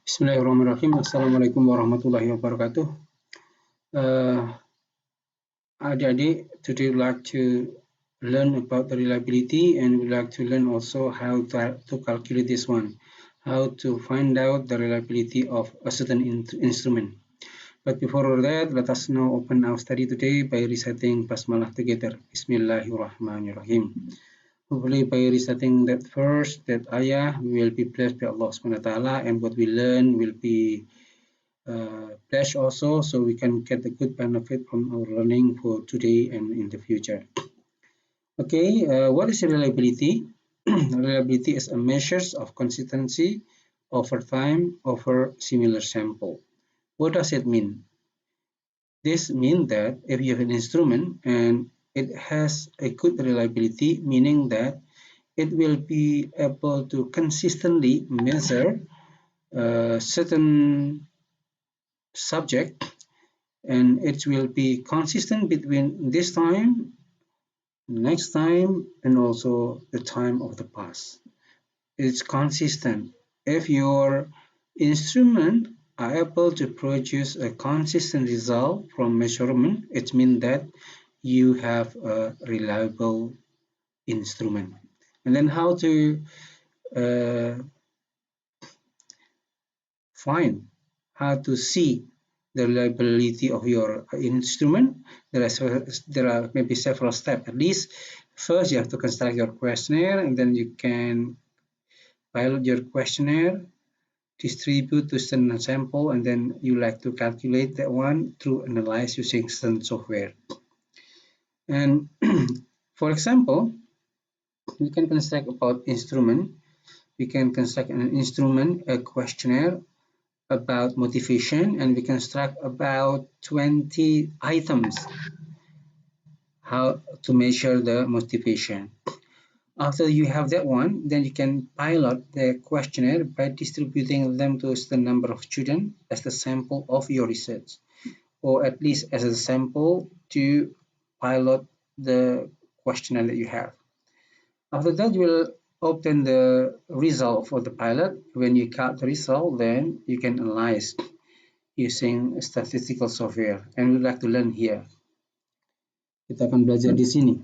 Bismillahirrahmanirrahim. Assalamualaikum warahmatullahi wabarakatuh. Adik-adik, today we'd like to learn about the reliability, and we'd like to learn also how to calculate this one, how to find out the reliability of a certain instrument. But before that, let us now open our study today by reciting Basmalah together. Bismillahirrahmanirrahim. Hopefully by reciting that first, that ayah, we will be blessed by Allah subhanahu wa ta'ala, and what we learn will be blessed also, so we can get a good benefit from our learning for today and in the future. Okay, what is reliability? Reliability is a measure of consistency over time over similar sample. What does it mean? This means that if you have an instrument and it has a good reliability, meaning that it will be able to consistently measure certain subject, and it will be consistent between this time, next time, and also the time of the past. It's consistent. If your instrument are able to produce a consistent result from measurement, it means that you have a reliable instrument. And then how to see the reliability of your instrument. There are maybe several steps. At least first you have to construct your questionnaire, and then you can pilot your questionnaire, distribute to certain sample, and then you like to calculate that one through analyze using certain software. And for example, we can construct about instrument. We can construct an instrument, a questionnaire about motivation, and we construct about 20 items how to measure the motivation. After you have that one, then you can pilot the questionnaire by distributing them to a certain number of students as the sample of your research, or at least as a sample to pilot the questionnaire that you have. After that, you will obtain the result for the pilot. When you got the result, then you can analyze using statistical software, and we'd like to learn here. Kita akan belajar di sini.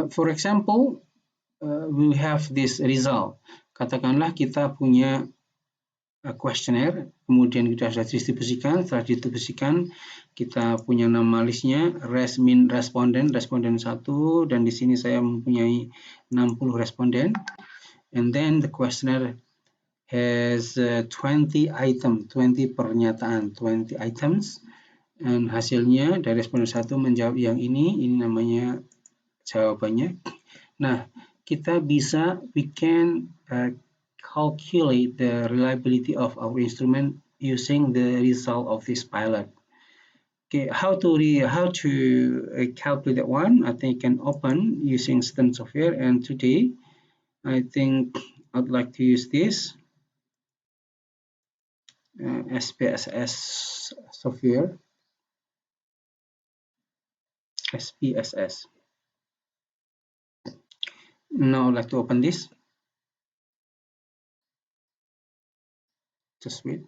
For example, we have this result. Katakanlah kita punya questionnaire, kemudian kita sudah distribusikan. Setelah distribusikan, kita punya nama listnya, responden 1, dan di sini saya mempunyai 60 responden. And then the questionnaire has 20 item, 20 pernyataan, 20 items. And hasilnya dari responden 1 menjawab yang ini namanya jawabannya. Nah, kita bisa, we can calculate the reliability of our instrument using the result of this pilot. Okay, how to calculate that one? I think you can open using certain software, and today I think I'd like to use this SPSS software. SPSS. Now I'd like to open this. Just wait.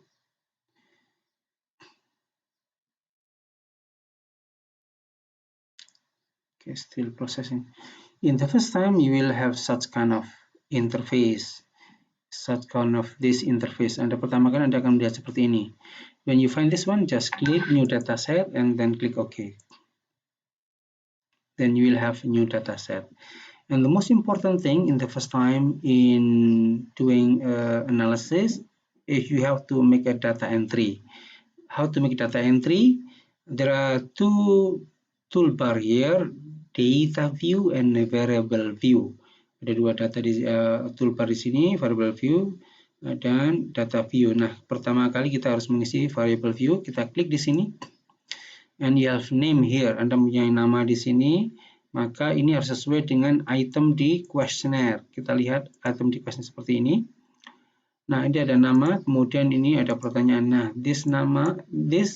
Okay, still processing. In the first time, you will have such kind of interface, this interface. Anda pertama kali Anda akan melihat seperti ini. When you find this one, just click new dataset and then click OK. Then you will have a new dataset. And the most important thing in the first time in doing analysis is you have to make a data entry. How to make data entry? There are two toolbar here, data view and variable view. Ada dua data di toolbar di sini, variable view dan data view. Nah, pertama kali kita harus mengisi variable view. Kita klik di sini, and you have name here. Anda mempunyai nama di sini, maka ini harus sesuai dengan item di questionnaire. Kita lihat item di questionnaire seperti ini. Nah, ini ada nama, kemudian ini ada pertanyaan. Nah, this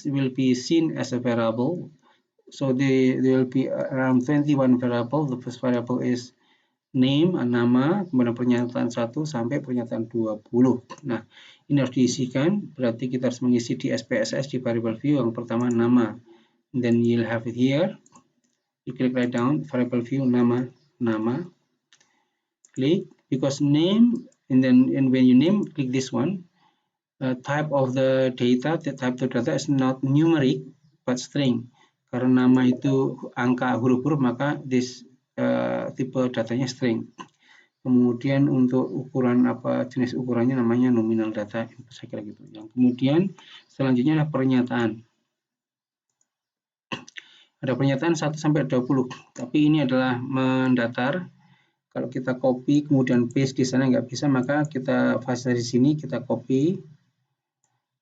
will be seen as a variable. So there will be around 21 variable. The first variable is name, nama, kemudian pernyataan 1 sampai pernyataan 20. Nah, ini harus diisikan, berarti kita harus mengisi di SPSS di variable view yang pertama nama. And then you'll have it here. You click right down, variable view nama, click, because name, and when you name, click this one. Type of the data, the type of data is not numeric, but string. Karena nama itu angka huruf-huruf, maka this tipe datanya string. Kemudian untuk ukuran jenis ukurannya namanya nominal data, saya kira gitu. Yang kemudian selanjutnya adalah pernyataan. Ada pernyataan 1 sampai 20, tapi ini adalah mendatar. Kalau kita copy kemudian paste di sana nggak bisa, maka kita fasilitas di sini kita copy,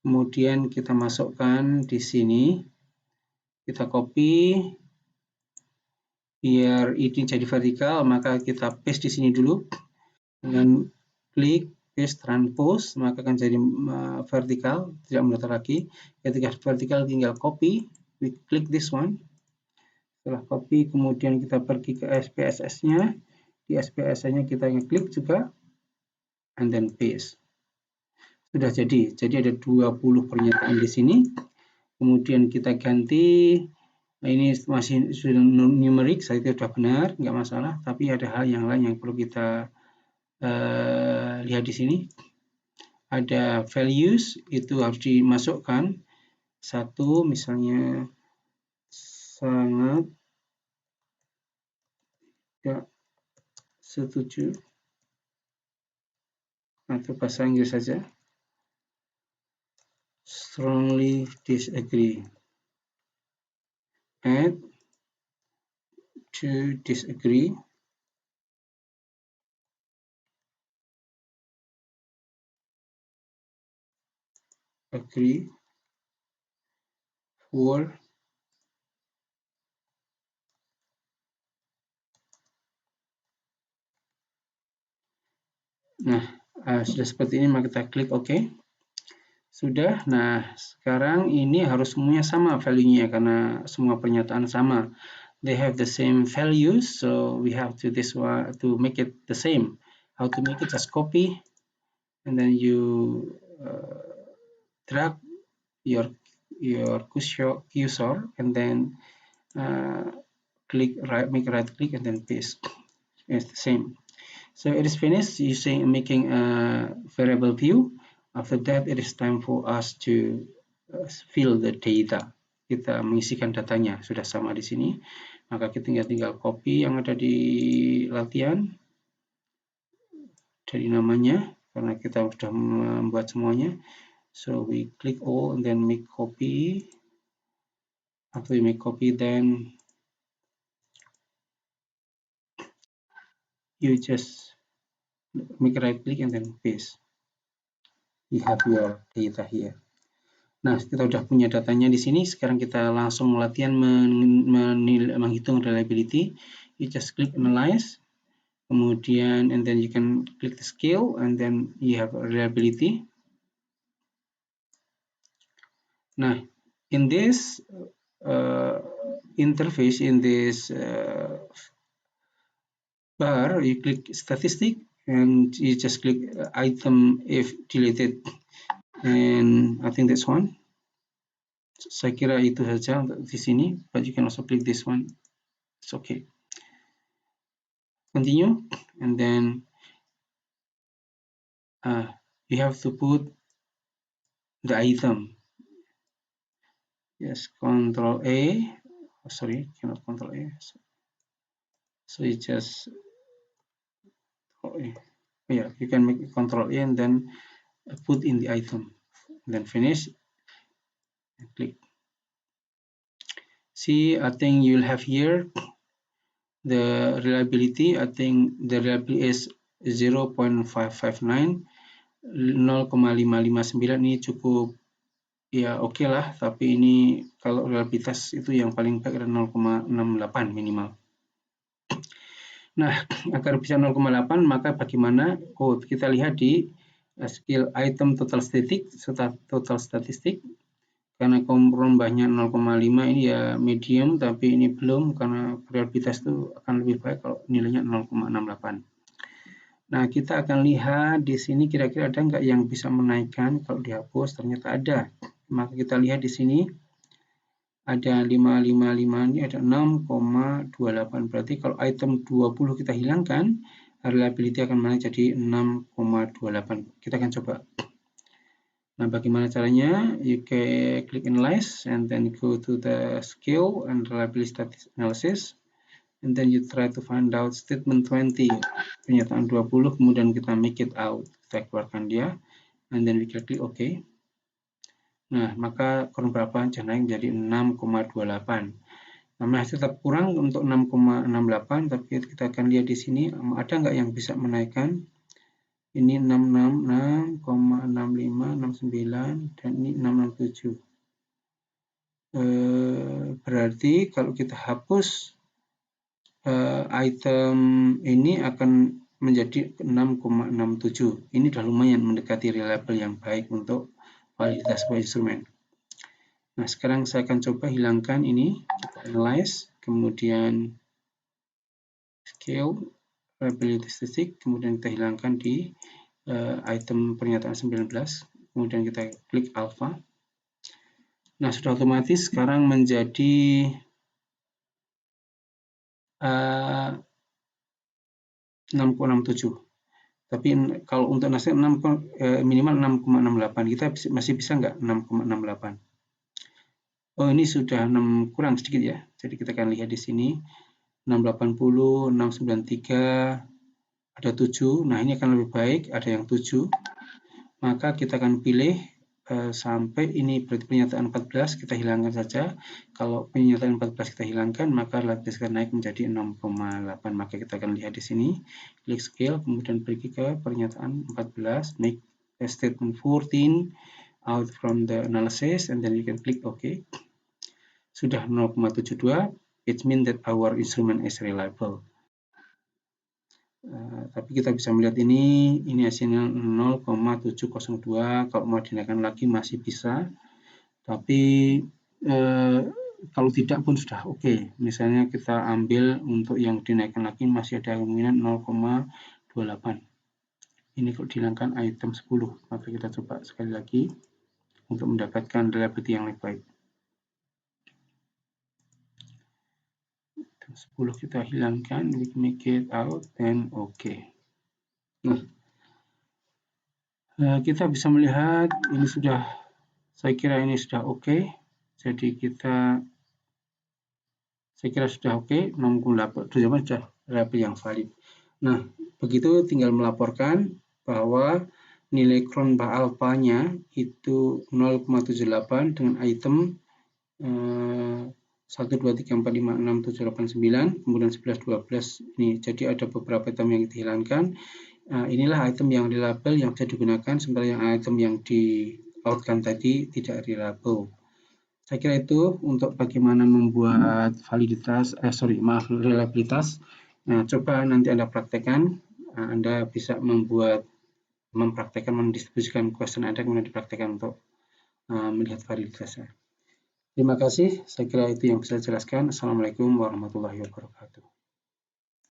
kemudian kita masukkan di sini, kita copy biar ini jadi vertikal, maka kita paste di sini dulu dengan klik paste transpose, maka akan jadi vertikal, tidak mendatar lagi. Ketika vertikal tinggal copy, we click this one. Setelah copy kemudian kita pergi ke SPSS-nya. Di SPSS-nya kita klik juga, and then paste. Sudah jadi ada 20 pernyataan di sini. Kemudian kita ganti, nah ini masih sudah numerik, saya itu sudah benar, nggak masalah. Tapi ada hal yang lain yang perlu kita lihat di sini. Ada values, itu harus dimasukkan. Satu, misalnya sangat tidak setuju, atau bahasa Inggris saja, strongly disagree. Add to disagree. Agree. For. Nah, sudah seperti ini, maka kita klik OK. Sudah. Nah, sekarang ini harus semuanya sama value-nya karena semua pernyataan sama. They have the same values, so we have to this one to make it the same. How to make it? Just copy, and then you drag your cursor, and then click right, make right click, and then paste. It's the same. So it is finished using making a variable view. After that, it is time for us to fill the data. Kita mengisikan datanya, sudah sama di sini. Maka kita tinggal copy yang ada di latihan dari namanya, karena kita sudah membuat semuanya. So we click all and then make copy. After we make copy, then you just make right click and then paste. You have your data here. Nah, kita sudah punya datanya di sini. Sekarang kita langsung latihan menghitung reliability. You just click analyze, kemudian and then you can click the scale, and then you have reliability. Nah, in this interface, in this bar, you click statistic, and you just click item if deleted, and I think that's one. Saya kira itu saja untuk di sini, but you can also click this one. It's okay. Continue, and then you have to put the item. Yes, Control A. Oh, sorry, cannot Control A. So you just yeah, you can make Control A and then put in the item, and then finish and click. See, I think you'll have here the reliability. I think the reliability is 0.559, 0,559 ini cukup ya oke lah, tapi ini kalau reliabilitas itu yang paling baik adalah 0,68 minimal. Nah, agar bisa 0,8 maka bagaimana? Oh, kita lihat di skill item total statistik. karena rombahnya 0,5 ini ya medium, tapi ini belum karena reliabilitas itu akan lebih baik kalau nilainya 0,68. Nah, kita akan lihat di sini kira-kira ada nggak yang bisa menaikkan. Kalau dihapus ternyata ada. Maka kita lihat di sini ada 555 ini ada 6,28. Berarti kalau item 20 kita hilangkan, reliability akan naik jadi 6,28. Kita akan coba. Nah, bagaimana caranya? You can click analyze and then go to the skill and reliability status analysis. And then you try to find out statement 20, pernyataan 20, kemudian kita make it out, kita keluarkan dia, and then we click OK. Nah, maka kurang berapa naik menjadi 6,28. Nah, masih tetap kurang untuk 6,68, tapi kita akan lihat di sini ada nggak yang bisa menaikkan. Ini 666, 665, 69, dan ini 667. Berarti kalau kita hapus item ini akan menjadi 6,67. Ini sudah lumayan mendekati reliable yang baik untuk validitas sebuah instrumen. Nah, sekarang saya akan coba hilangkan ini, kita analyze, kemudian scale, reliability statistic, kemudian kita hilangkan di item pernyataan 19, kemudian kita klik alpha. Nah, sudah otomatis sekarang menjadi 6,67. Tapi kalau untuk nasib minimal 6,68, kita masih bisa nggak 6,68? Oh, ini sudah 6 kurang sedikit ya. Jadi kita akan lihat di sini 680, 693, ada 7. Nah, ini akan lebih baik, ada yang 7. Maka kita akan pilih sampai ini berarti pernyataan 14 kita hilangkan saja. Kalau pernyataan 14 kita hilangkan, maka reliabilitas akan naik menjadi 6,8. Maka kita akan lihat di sini, klik scale, kemudian pergi ke pernyataan 14, make a statement 14 out from the analysis, and then you can click OK. Sudah 0,72, it means that our instrument is reliable. Tapi kita bisa melihat ini hasilnya 0,702. Kalau mau dinaikkan lagi masih bisa, tapi kalau tidak pun sudah oke. Misalnya kita ambil untuk yang dinaikkan lagi masih ada kemungkinan 0,28. Ini kalau dihilangkan item 10, maka kita coba sekali lagi untuk mendapatkan reliability yang lebih baik. 10 kita hilangkan, we make it out, then okay. Nah, kita bisa melihat ini sudah, saya kira ini sudah oke. Jadi saya kira sudah oke, 68 sudah reliable yang valid. Nah, begitu tinggal melaporkan bahwa nilai cron alpha-nya itu 0,78 dengan item 1, 2, 3, 4, 5, 6, 7, 8, 9, kemudian 11, 12 ini. Jadi ada beberapa item yang dihilangkan. Inilah item yang reliable yang bisa digunakan, sementara yang item yang di-outkan tadi tidak reliable. Saya kira itu untuk bagaimana membuat reliabilitas. Nah, coba nanti Anda praktekkan. Anda bisa mempraktekkan, mendistribusikan question Anda, kemudian dipraktekkan untuk melihat validitasnya. Terima kasih, saya kira itu yang bisa saya jelaskan. Assalamualaikum warahmatullahi wabarakatuh.